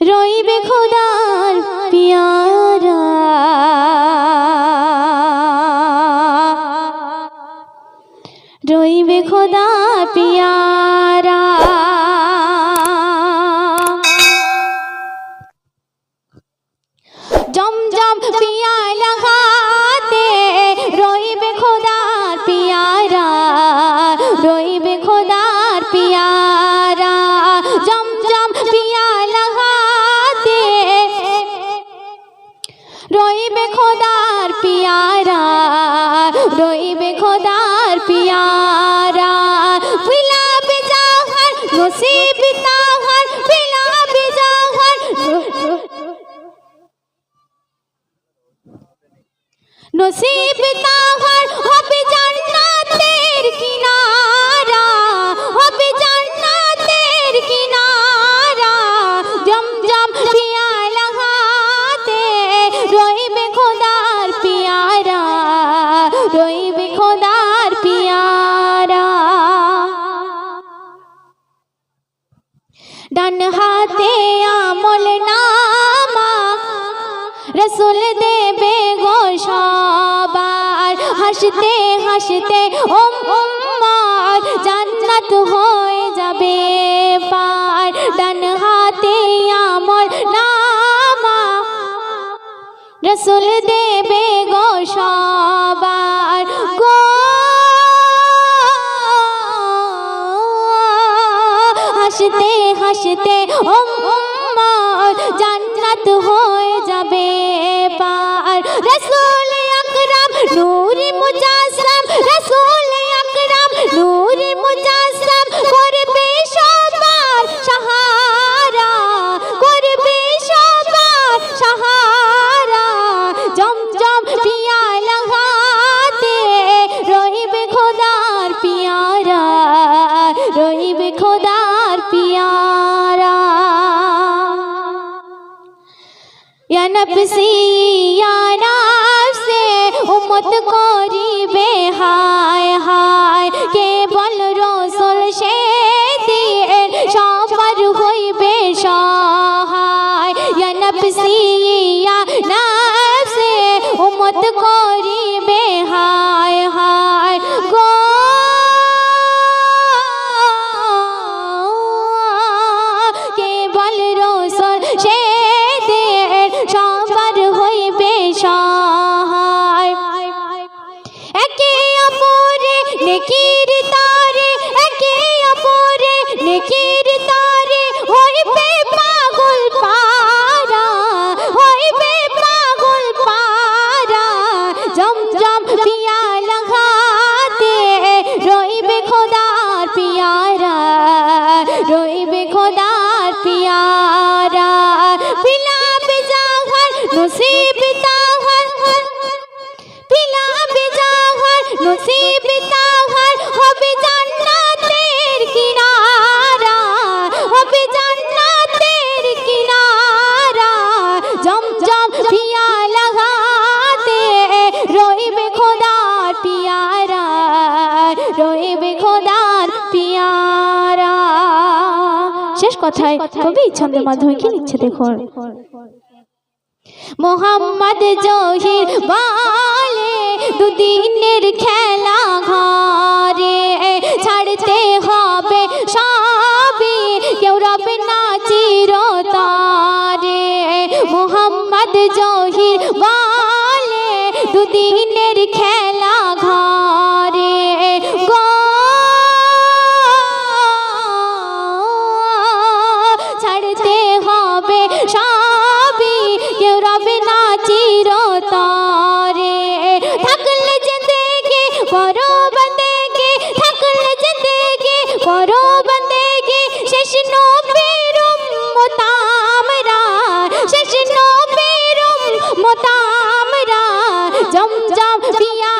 রইবে খোদার পিয়ারা রইবে খোদার পিয়ারা জমজম পিয়ালা হাতে রইবে খোদার পিয়ারা রইবে খোদার পিয়ারা জমজম পিয়ালা হাতে রইবে খোদার পিয়ারা রইবে খোদার পিয়ারা বিলাবে জাহার নসিব তাহার বিলাবে জাহার নসিব তাহার হবে জান্নাতের কিনারা হবে জান্নাতের কিনারা জমজম পিয়ালা হাতে রইবে খোদার পিয়ারা রইবে খোদার পিয়ারা ডান হাতে আমল নামা রসুল দেবে গো সবার হাসতে হাসতে উম্মত জান্নাত হয়ে যাবে পার ডান হাতে আমল নামা রসুল দেবে গো সবার গো হাসতে হাসতে উম্মত জান্নাত হয়ে যাবে পার রসুল আকরাম নূরে মুজাসসাম রসুল আকরাম নূরে মুজাসসাম করবে সবার সাহারা করবে সবার সাহারা জমজম পিয়ালা হাতে রইবে খোদার পিয়ারা রইবে খোদার পিয়ারা या नफ्सी या नफ्से उम्मत करिबे हाय हाय केवल रसूल से दिए सफर हইবে সহায় या नफ्सी या नफ्से उम्मत करिबे हाय हाय गो केवल रसूल से সবার হইবে সহায় একে অপরে নেকির তারে একে অপরে নেকির তারে হইবে পাগল পারা হইবে পাগল পারা জমজম পিয়ালা হাতে রইবে খোদার পিয়ারা রইবে খোদার পিয়ারা नसीब ताहर বিলাবে জাহার নসিব তাহার হবে জান্নাতের কিনারা হবে জান্নাতের কিনারা জমজম পিয়ালা হাতে রইবে খোদার পিয়ারা রইবে খোদার পিয়ারা শেষ কথায় কবি ছন্দের মাধ্যমে কি লিখছে দেখুন মোহাম্মদ জহির বলে দুদিনের খেলা ঘরে ছাড়তে হবে সবই কেউ রবে না চিরতরে মোহাম্মদ জহির বলে দুদিনের খেলা ঘরে গো ছাড়তে হবে সবই কেউ রবে না চিরতরে থাকলে জিন্দেগি বড় বন্দেগি থাকলে জিন্দেগি বড় বন্দেগি শেষ নবীর উম্মত আমরা শেষ নবীর উম্মত আমরা জমজম পিয়া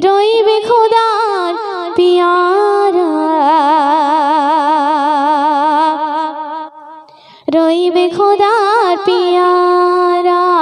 রইবে খোদার পিয়ারা, রইবে খোদার পিয়ারা।